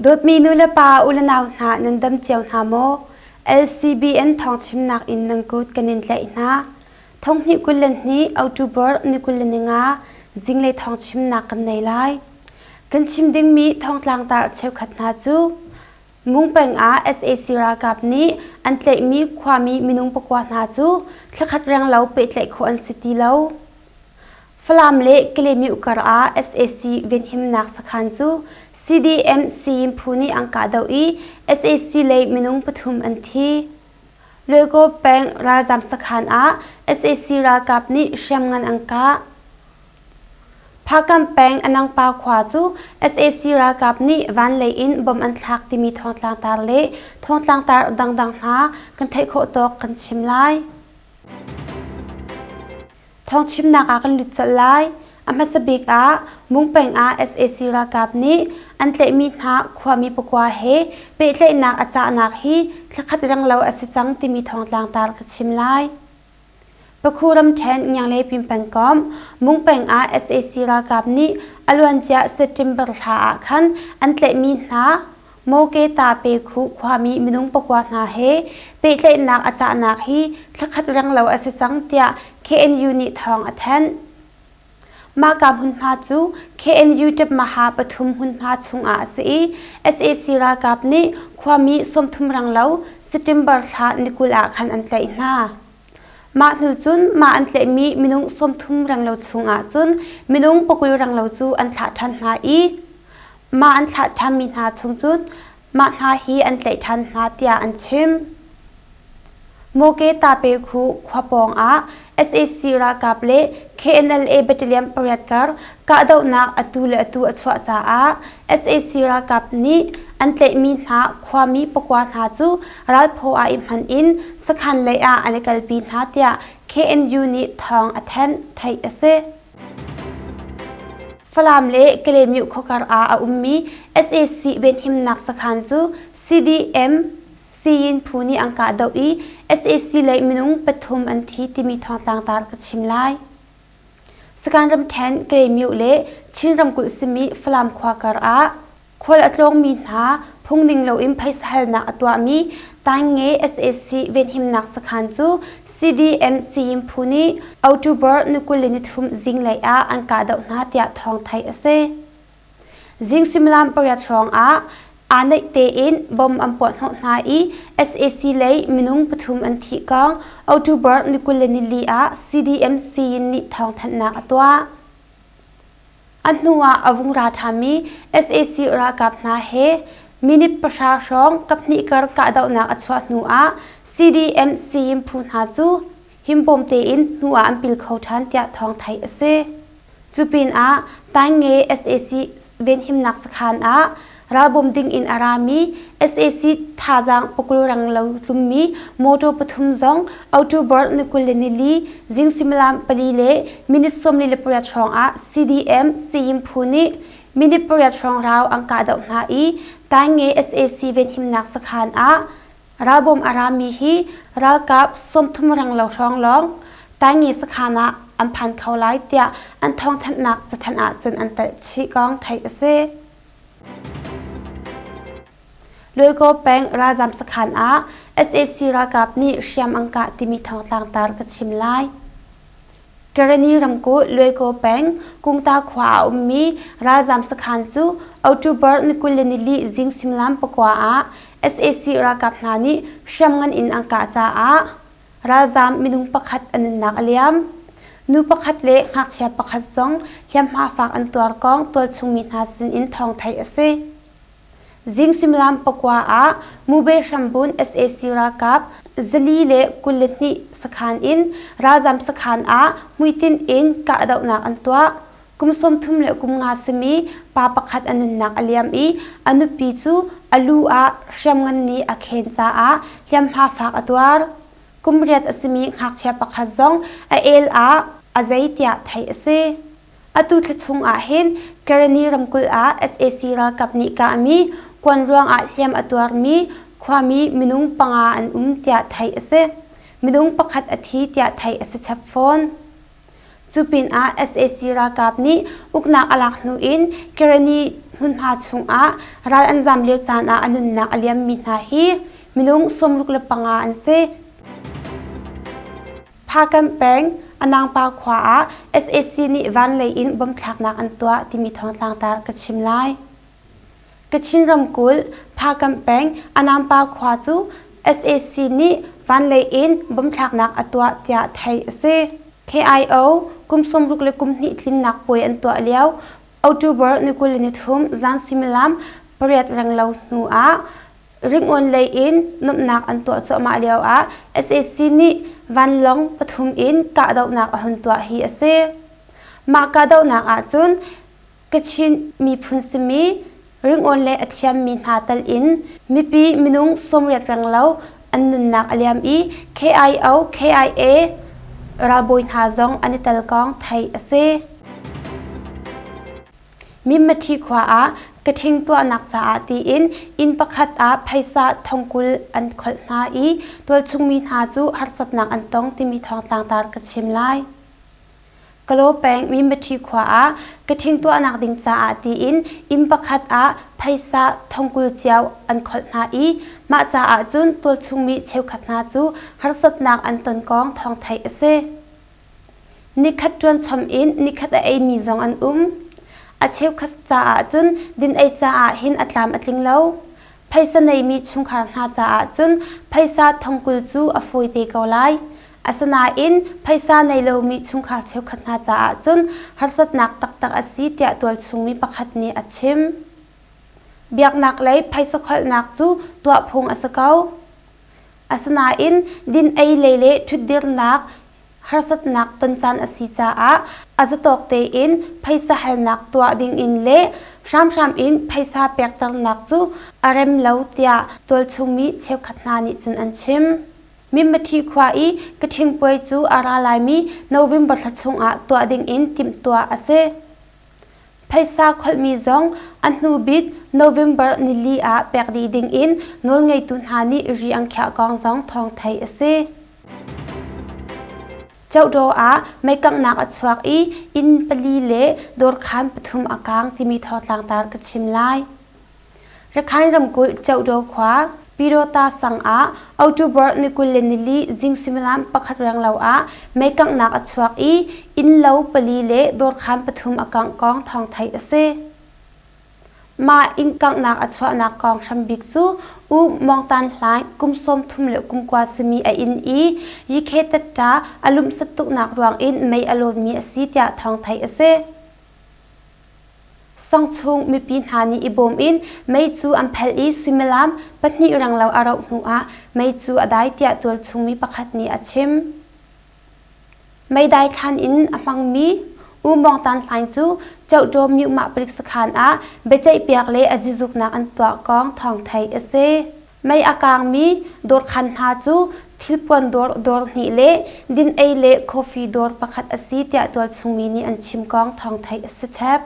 ดดมีนุลปาอุลนาวนานันดำเจียวนาโม LCBN ทองชิมนักอินนังกุดกันนินเลยนะทองนิกุลนี้เอาจูบอร์นิกุลนิงาจิงเลยทองชิมนักกันในไลกันชิมดึงมีทองลังตาเชวขัดนาจูมุงเป็งอา SAC รากับนี้อันเตะมีความมีมินุงปกวานาจูคลักขัดแรงเราเปิดเลยคนสิติเราฟลามเละกเลมีอุกรา SAC เวนหิมนักสักขันจู CDMC พูนีอังกาดาวี SAC เลยมินุงปฐุมอันทีเลยก็เป็นราจำสักขันอา SAC รากับนี้เชื่อมงานอังกาพากันเป็นอนังปาขวาจู SAC รากับนี้วันเลยอินบอมอันทักที่มีทองตางตาเละทองตางตาดังหากันเทโคตกกันชิมไลทองชิมนักอากันหลุดจะไลอามาสบิกอามุงเป็งอา SAC รากับนี้อันเตมีนาความมีปกว่าเฮเปเตนักอาจารย์นักฮีคลักขัดรังเราอสิจังที่มีทองตางตากันชิมไลปะคูรำแทนยังเลยพิมพ์เป็นกอมมุงเป็นอา SAC รากับนี้อลวนจะเซติมเบอร์ทาคันอันเตมีนาโมเกตาเปคุความมีมินุงปกวานาเฮเปเลนักอาจารย์นักฮีทักขัดรังเราอสิสังเตีย KNU นิทองอัแทนมากำหุ่นพาจู KNU จับมหาปฐุมหุ่นพาชุงอาซี SAC รากับนี้ความมีสมทุมรังเราเซติมเบอร์ทานิกุลอาคันอันเตนามาหนูจุนมาอันเตมีมินุงสมทุมรังเราชุงอาจุนมินุงปกุลรังเราจูอันทัดทันหาอีมาอันทัดทำมินาชุงจุนมาหาฮีอันเตทันหาเตียอันชิมโมเกตาเปคูขวาปองอา SAC รากับเล่ KNLA บัตเลียมปริยัดการกาดาวนักอตุเลอตุอัชวาจาอา SAC รากับนี้อันเตมีนาความมีปกวานาจูรัลโพอาอิมันอินสักขันเลยอาอันกัลปีนาเตีย KNU นิทองอัแทนไทยเอเซฟลามเล่เกเลมิวขกรอาอุมมี SAC เวนหิมนักสักขันจู CDMซีนพูนีอังกาดาวี SAC เลยมินุงปฐุมอันทีที่มีทองต่างตากับชิมไลสการรำแทนเกรมิวเล่ชินรำกุสมีฟลามควากรอาควรอัตลงมีนาพงดิงโลอิมไพสฮัลนักตัวมีตังเง SAC เวนหิมนักสักขันจู CDMC พูนีอัลตูเบอร์นุกุลินิทุมจิงเลยอาอังกาดาวนาเตียทองไทยเซจิงซิมลามปริยัตรองอาอันเตอินบอมอัมปอนหงนาอี SAC เลยมินุงปฐุมอันทิกังอัลตูเบอร์นิกุลนิลีอา CDMC นิทองทันนักตัวอันนัวอวุงราธามี SAC รากับนาเฮมินิประชาชนกับนิกรกะดาวนักอัชวนัว CDMC พูนหาจูหิมบอมเตอินนัวอันปิลเขาทันเตียทองไทยเซจูปินอาตังเง SAC เวนหิมนักสขานอาราบมดิงอินอารามี SAC ท่าจังปกุลรังเลาลุมมีโมโตปฐุมจงอัลตูเบอร์นิกุลนิลีจิงซิมลามปลีเล่มินิสมลิลปรยัตรองอา CDM ซีมพูนีมินิปรยัตรองราวอังกาดาวนาอีตังเง SAC เวนหิมนักสขานอาราบมอารามีฮีรากับสมทุมรังเลาช่องลองตังเงสขานะอันพันเขาไล่เตียอันทองทันนักจะทันอาจนอันเตชิกองไทยเซเลยก็เป็นราจำสขันอา SAC รากับนี้เชียมอังกาที่มีทองต่างตากับชิมไลกรณีรำกูเลยก็เป็นกุงตาขวามีราจำสขันจูอัลตูเบอร์นิกุลนิลีจิงซิมลามปกว่าอา SAC รากับนานี้เชียมเงินอินอังกาจ้าอาราจำมินุงประคัดอันนักเลียมนูประคัดเละหักเชียประคัดซองยามหาฝากอันตัวกองตัวชงมีนาสินอินทองไทยเซจิงซิมลามปกว่าอามูเบชัมบุน SAC รากับจลีเล่กุลนิสขานอินราจำสขานอามุยตินอินกะดาวนักอันตัวกุมสมทุมเล่กุมงาสมีปาประคัดอันนักอเลียมอีอนุปีจูอลูอาเชียมเงินนี้อเคนซาอายามหาฝากอัตวาร์กุมเรียดสมีหักเชียประคัดซองเอลอาใจเตียไทยเซอตุทชงอาเห็นกรณีรำกุลอา SAC รากับนิกามีกวนรวงอาเลียมอตัวมีความมีมินุงปังอาอันเตียไทยเสมินุงประคัดอาทิเตียไทยเสชับฟอนจ chupin a SAC ra kap ni uknak alak nu in kerani hun ha chung a ral anjam leu chan a anun nak aliam mi na hi minung somluk le panga an se pha campaign anang pa khwa a SAC ni van lei in bom thlak nak an tua timi thong tlang tar ka chim lai kachin ramkul pha campaign anang pa khwa chu SAC ni van lei in bom thlak nak atwa tia thai ase KIO kum somluk le kum ni thlin nak poi an tua liao October nikul ni thum zan similam pariat ranglo nu a ring on lei in nop nak an tua cho ma liao a SAC ni van long pathum in ka dau nak a hun tua hi ase ma ka dau nak a chun kachin mi phun simi ring on le athiam mi na tal in mi pi minung somriat ranglo an nun nak aliam i KIO KIA Raboin Hazong Anital Kong Thai Ase Mimati Kwa A Kating to Anak Sa Ati in Pakat A Paisa Tongkul and Kolna I Tual Chungmin Hazu Harsat Nak Antong Timi Thong Tang Tar Kachim Lai Kalo Peng Mimati Kwa A Kating to Anak Ding Sa Ati in Pakat A Paisa Tongkul Jiao and Kolna I Ma Cha A Jun Tual Chungmi Cheu Khatna Ju Harsat Nak Anton Kong Thong Thai Ase Nikhat Tuan Chom in Nikhat A Mi Zong An a cheu khas cha a chun din ai cha a hin atlam atling lo phaisa nei mi chung khar na cha a chun phaisa thongkul chu a foi te ko lai asana in phaisa nei lo mi chung khar cheu khat na cha a chun harsat nak tak tak asi tia tol chung mi pakhat ni achim biak nak lai phaisa khol nak chu tua phung asakau asana in din ai lele thudir nak harsat nak ton chan asi cha a azatok te in phaisa hal nak tua ding in le sham in phaisa pek chal nak chu arem lo tia tol chungmi cheu khatna ni chun an chim mimmathi khwa I kathing poi chu ara lai mi November thachung a tua ding in tim tua ase phaisa kholmi zong an nu bit November ni li a pek di ding in nol ngei tun hani ri ang khya kong zong thong thai ase Chau do a may kang nak at swak I in palile dor khan pathum akang timi thot lang tar kachim lai rakhan ramkul chau do khwa pirota sang a October nikul lenili jing similam pakhat rang law a may kang nak at swak I in law palile dor khan pathum akang kong thong thai ase ma in kang nak at swak nak kong shambik chu u mong tan hlai kum som thum le kum kwa simi a in I yi khe ta alum satuk nak ruang in mei alon mi asi tia thong thai ase sang chung mi pin hani ibom in mei chu am phel I similam patni rang law arau nu a mei chu adai tia tol chung mi pakhat ni achim mei dai khan in amang mi u mong tan hlain chu chau do mi ma prik sakhan a bechai piak le azizuk nak an tua kong thong thai ase mai akang mi dor khan ha chu thilpon dor ni le din ei le coffee dor pakhat asi tia tol chungmi ni an chim kong thong thai ase chap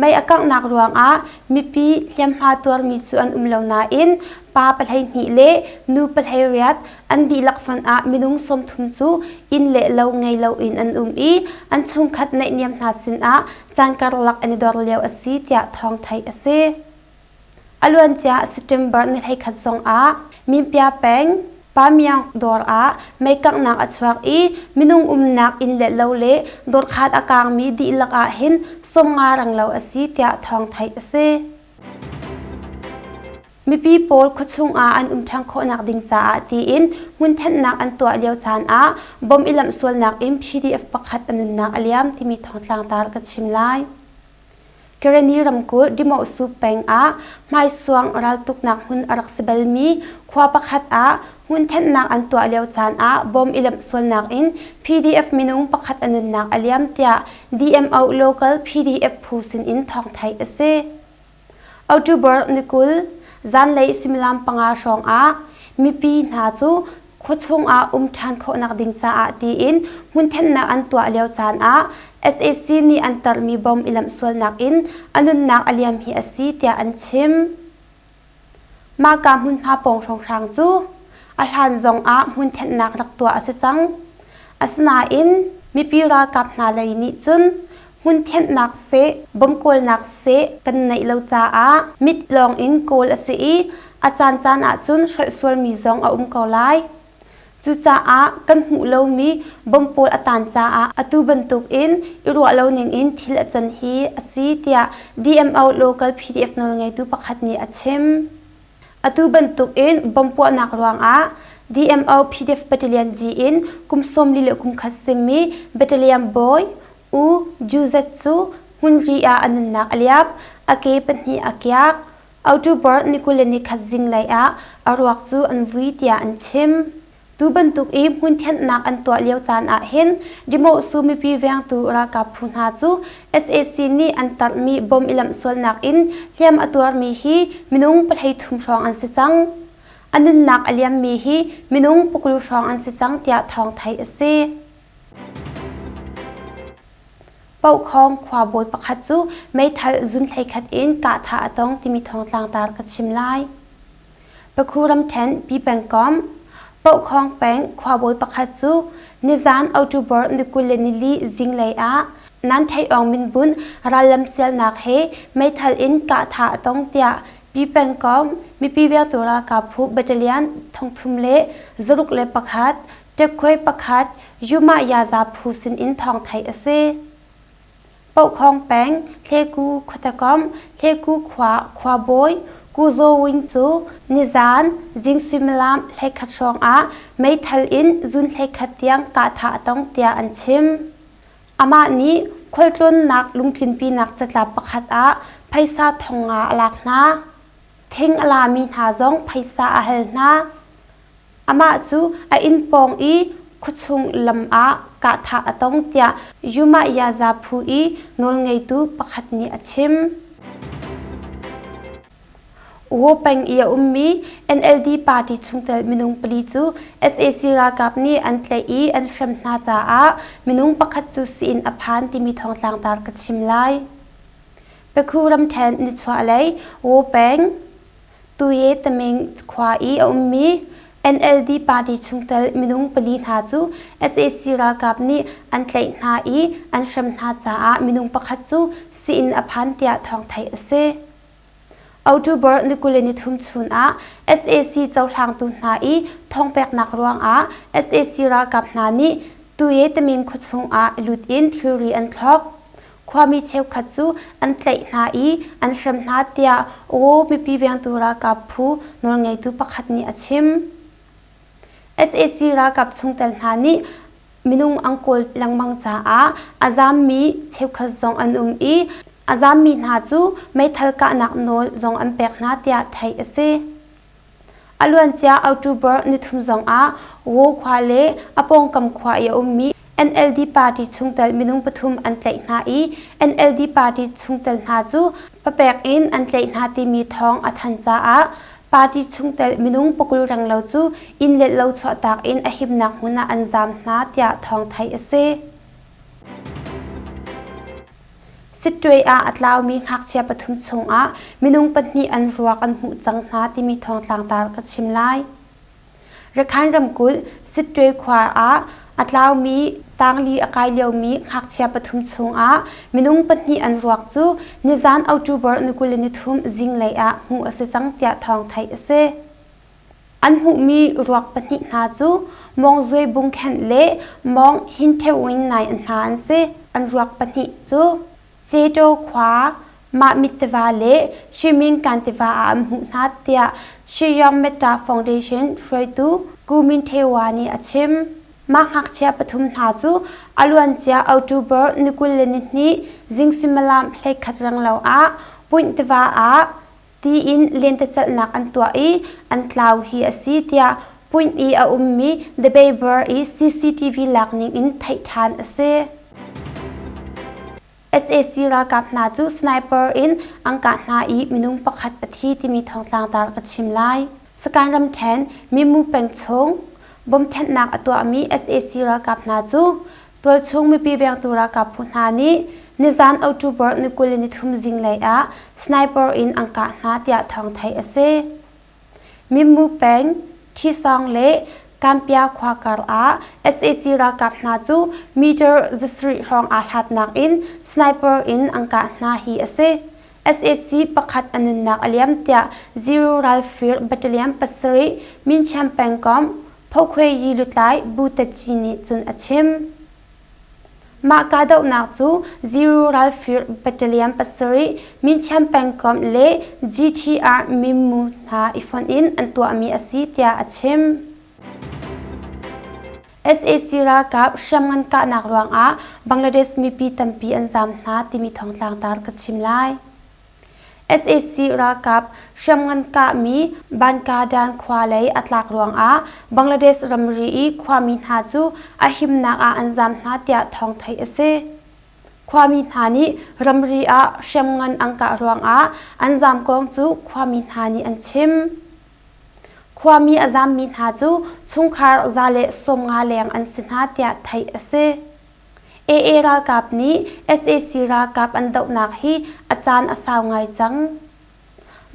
mai akang nak ruang a mi pi hliam ha tor mi chu an umlo na in pa palhai ni le nu palhai riat an di lakfan a minung som thum chu in le lo ngei lo in an I an chung khat nei niam na sin a chankar lak ani dor leo asi tia thong thai ase aluan cha September ni thai khat zong a mi pia peng pa miang dor a mai kang nak achwak I minung nak in le lo le dor khat akang mi di lak a hin som nga rang lo asi tia thong thai ase mi pi pol khochung a an thang kho nak ding cha ti in mun then nak an to leo chan a bom ilam sol nak im PDF pakhat an nak aliam timi thong tlang tar ka chim lai kerani ramku dimo su peng a mai suang ral tuk nak hun arak sibal mi khwa pakhat a mun then nak an to leo chan a bom ilam sol nak in PDF minung pakhat an nak aliam tia DMO local PDF phusin in thong thai ase October nikul zan lei similam panga shong a mi pi na chu khochung a than kho nak ding cha a ti in mun then na an tua leo chan a SAC ni antar mi bom ilam sol nak in anun nak aliam hi asi tia an chim ma ka mun ha pong thong thang chu a hlan zong a mun then nak rak tua ase chang asna in มีปีรากับนาเลยนิจุนหุ่นเทียนนักเสบอมโกลนักเสกันในเลาจ้ามิดลองอินโกลอสีอาจารย์จานอาจุนเสวมีซองอากอไลจูจ้ากันหูเลามีบอมโปลอาจารย์จ้าอตูบันตุกอินอิรัวเลาหนึ่งอินทิลจันฮีอสีเตีย DMO local PDF นนไงตูปักขัดนี้อาชิมอตูบันตุกอินบอมโปนักรวงDMO PDF Battalion G in kum som lile kum khasimi Battalion Boy u Juzatsu hunria annak aliap ake panhi akyak October nikuleni khazing lai a arwak chu anvui tia anchim tu bantuk e hun thian nak an to leu chan a hen dimo su mi pi weng tu ra ka phunha chu SAC ni antar mi bom ilam sol nak in hiam atur mi hi minung palhei thum rong an se chang anun nak aliam mi hi minung pukulu rong an se chang tia thong thai ase pau khong khwa boi pakhat chu mai thal zun thlai khat in ka tha atong timi thong tlang tar ka chimlai pakhuram then pi pangkom pau khong peng khwa boi pakhat chu nizan October nikuleni jinglai a nan thai ong min bun ralam sel nak he mai thal in ka tha atong tia pi pangkom mi pi wer tora ka phu battalion thongthumle zaruk le pakhat tekhoi pakhat yuma yaza phu sin in thong thai aseปกครองแป้งเคกูขตกอมเคกูขวาบอยกูโซวิงจูนิซานจิงซิมลามเลขัดรองอาไม่ทัลอินจุนเลขัดเตียงกาถาต้องเตียอันชิมอามานี้คอยจนนักลุงพินปีนักจัดลับประคัดอาไพซาทองอาหลักนาเทงอลามีหาจงไพซาอาเฮลนาอามาจูอินปองอีคุชุงลำอากะถาต้องเตียยุมายาซาพูอีนวลไงตูประคัดนี้อชิมโอเป็งอีอุมมี NLD ปาร์ตี้ชุงเตลมินุงปลีจู SAC รากับนี้อันเตลีอันเฟรมนาจามินุงประคัดจูสินอภานที่มีทองตางตารกชิมไลเปคูรำแทนนิชวาเลยโอเป็งตุเยตเมงควาอีอุมมี NLD ปาร์ตี้ชุงเตลมินุงปลีนาจู SAC รากับนี้อันเตลีนาอีอันเฟรมนาจามินุงประคัดจูสินอภานเตียทองไทยเซOctober nikuleni thum chun a SAC เจ้าทางตุนาอีทองแปกนักรวงa SAC รากับนานี้ตุเยตมิงขุดชงaลุดอินทิรีอันทอกความมีเชลขัดจูอันเตะนาอีอันเฟรมนาเตียโอมีปีเวียงตุรากับผู้นวลไงตุประคัดนี้อชิม SAC รากับชงเตลนานี้มินุงอังกฤษลังมังจาอาจามมีเชลขัดจงอันอีอาจารย์มีนาจูไม่ทัลกะนักโนลจงอันเปกนาเตียไทยเสอล้วนเจ้าOctoberนิทุมจงโวควาเลอปองกำควายอุมมี NLD ปาร์ตี้ชุงเตลมินุงปทุมอันเตลนาอี NLD ปาร์ตี้ชุงเตลนาจูปะเปกอินอันเตลนาที่มีทองอัทันจาปาร์ตี้ชุงเตลมินุงปกุลรังเลาจูอินเล็ดเลาชวตากอินอหิมนักหุนาอันจามนาเตียทองไทยเสสิตวยอัตลาวมีหักเชียปทุมชงมินุงปนีอันรัวกันหูจังนาที่มีทองต่างตากัชิมไลระคันรำกุลสิตวยขวาอัตลาวมีต่างลีอากายเลียวมีหักเชียปทุมชงมินุงปนีอันรัวจูนิจานเอาจูเบอร์นิกุลนิทุมจิงเลยหูอสิจังเตียทองไทยเสอันหูมีรัวปนีนาจูมองจวยบุงแขนเละมองหินเทวินในอันหานเสอันรัวปนีจูเจโดขวามามิตรวาเลชิมิงกันติวาอัมหุนาเตียชิยอมเมตาฟาวเดชั่นฟรอยตูกูมินเทวานีอาชิมมาหักเชียปทุมนาจูอลวนเจียเอาจูเบอร์นิกุลเลนินีจิงซิมลามเพลขัดรังเลาปุ่นติวาตีอินเลนตจัดนักอันตัวอันคลาวฮีอซีเตียปุ่นอุมมีเดเบเบอร์CCTV หลักนิ่งอินไททานเซSAC รากับนาจูสไนเปอร์อินอังกานาอีมินุงประคัดอาทิที่มีทองตางตากระชิมไลสการรำแทนมีมูเป็งชงบมแทนนักตัวมี SAC รากับนาจูตัวชงมีปีเวียงตัวรากับพุนานีนิจานเอาจูเบอร์นิกุลนิทุมจิงเลยสไนเปอร์อินอังกานาเตียทองไทยเซมีมูเป็งที่ซองเละ การเปียควากาลอา SAC รากับนาจูมีเจอร์จิสริรองอาหัดนักอินสไนเปอร์อินอังกานาฮีเอเซ SAC ประคัดอันนักอเลียมเตีย Zero Rifle Battalion ปัสริมินแชมเปญกอมพกเวยีลุตไลบูตจีนีจุนอชิมมากาดนักจู Zero Rifle Battalion ปัสริมินแชมเปญกอมเล GTR มิมูนาอิฟอนอินอันตัวมีอาศิเตียอชิมSAC รากับชมงันกะนักรวงอาบังลาเดชมีปีตัมปีอันจำนาที่มีทองทางตาลกัดชิมไล SAC รากับชมงันกะมีบันกาดานควาเลอัตลักรวงอาบังลาเดชรัมรีความมีหาจูอาหิมนักอันจำนาเตียทองไทยเซความมีหานี้รัมรีอาชมงันอังกะรวงอาอันจำกองจูความมีหานี้อันชิมความมีอาจารย์มีหาจูชุงคาร์ซาเลสมงาเลงอันสินหาเตียไทยเซเอรากับนี้ SAC รากับอันดอกนักฮีอาจารย์อาสาวไงจัง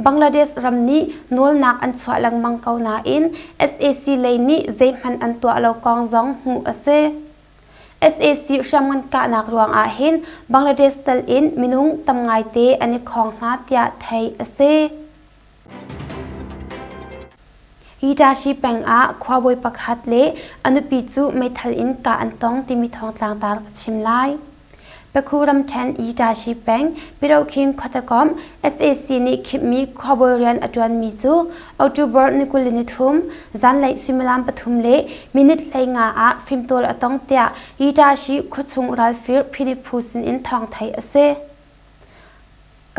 บังลาเดชรำนี้นัวนักอันชวลังมังเกานาอิน SAC เลยนี้เจมันอันตัวเรากองจงหูเซ SAC ชามันกะนักรวงอาหินบังลาเดชตัลอินมินุงตำไงเตอันนี้ของนาเตียไทยเซฮีดาชีแปงอาควาบวยปักฮัดเลอนุปิจูไม่ทัลอินกาอันตองที่มีทองตางตาชิมไลเปคูรัมแทนฮีดาชีแปงปิโรคิงคัตกอม SAC นี่คิดมีควาบวยเรียนอดวนมีจูออกจูเบอร์นิกุลินิทุมจันไลซิมลามปทุมเลมินิตไลงาอาฟิมตัวอตองเตียฮีดาชีคุชุงรัลฟิลพินิพูสินอินทองไทยเซ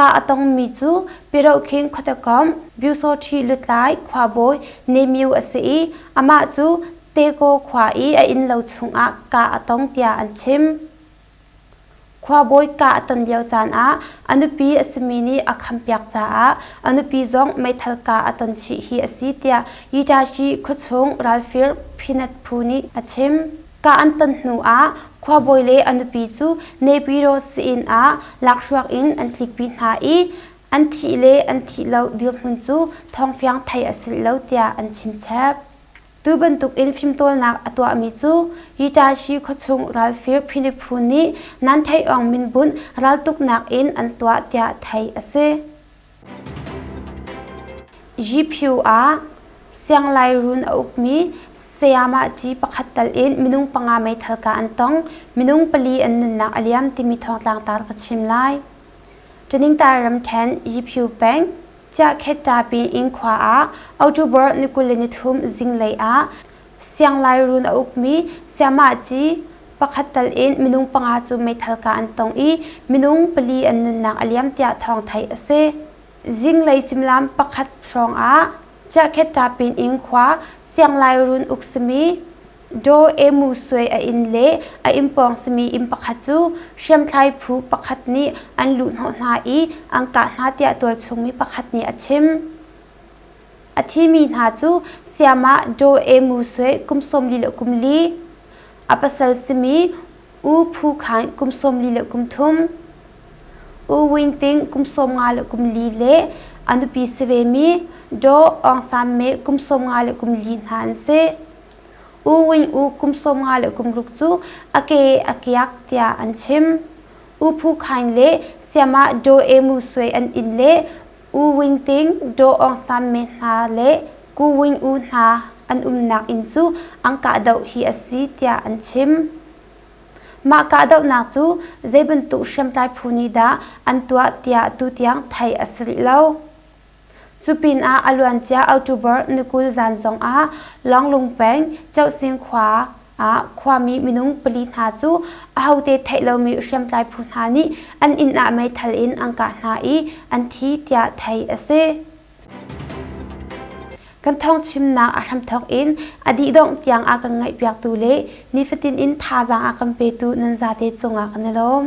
กาตองมีจูปิโรคิงคัตกอมบิวโซทีลุตไลควาบอยเนมิวอเซีอามาจูเตโกควาอีอินเลาชุงอากาตองเตียอันชิมควาบอยกาตันเดียวจานอาอนุปีอสมินีอคัมเปียกจ้าอนุปีจงไม่ทัลกาตันชีฮีอสิเตียยีจาชีคุชุงรัลฟิลพินัทพูนีอัชิมกาอันตันนูอาควาบอยเลอนุปีจูเนปิโรสินอาลักชวกอินอันทิกปินหาอีอันที่เลอันที่เราเดือดมุนจูทองเฟียงไทยอสิเลาเตียอันชิมแชบตูบันตุกอินฟิมตัวนักตัวมิจูยีจาชีขชุงรัลฟิลพินิพูนีนันไทยองมินบุนรัลตุกนักอินอันตัวเตียไทยอเซจีพิวอาเสียงไลรุนอุกมีเสียมาจีปักหัดตัลอินมินุงปังอาไม่ทัลกาอันตองมินุงปลีอันนักอเลียมที่มีทองต่างตากัดชิมไลจนิงตารำแทนจีพิวแบงจะแค่ตาปีอิงขวาอาออกจูเบอร์นิกุลนิทุมจิงเลยอาเสียงไลรุนอุกมีเสียมาจีปักหัดตัลอินมินุงปังอาจูไม่ทัลกาอันตองอีมินุงปลีอันนักอเลียมเตียทองไทยเซจิงเลยสิมลามปักหัดฟองอาจะแค่ตาปีอิงขวาเสียงไลรุนอุกสมีโดเอมูสวยอินเลอิมปองสมีอิมปักหัดจูเชื่อมไทยผู้ปักหัดนี้อันลุนหนาอีอังกาหน้าเตียตัวชงมีปักหัดนี้อชิมอธิมีหาจูเสียมาโดเอมูสวยกุมสมลีเลกุมลีอปัสลสมีอูผู้ขันกุมสมลีเลกุมทุมอูวินติงกุมสมงาเลกุมลีเลอันดุปีสเวมีโดองสามเมกุมสมงาเลกุมลีหันเซอูวินอูกุมสมงาเลกุมรุกจูอเกยักเตียอันชิมอูผู้ขันเลเสียมาโดเอมูสวยอันอินเลอูวินติงโดองสามเมนาเลกูวินอูนาอันนักอินจูอังกาดาวฮีอสิเตียอันชิมมากาดาวนักจูเจบันตุชัมไตพูนิดาอันตัวเตียตุเตียงไทยอสริเลาจูปินอาอลวนเจียอัลตูเบอร์นิกุลจันซงอาลองลุงแปงเจ้าสิงขวาอาความมีมินุงปลีนาจูอาหูเตไทยเรามีชัมไตพูนานีอันอินอาไม่ทัลอินอังกานาอีอันที่เตียไทยอเซกันท่องชิมนางอาทำทองอินอดีดงเตียงอากังไงเปียกตูเลนิฟตินอินทาจางอากัมเปตูนันซาเตจงอากันเนลม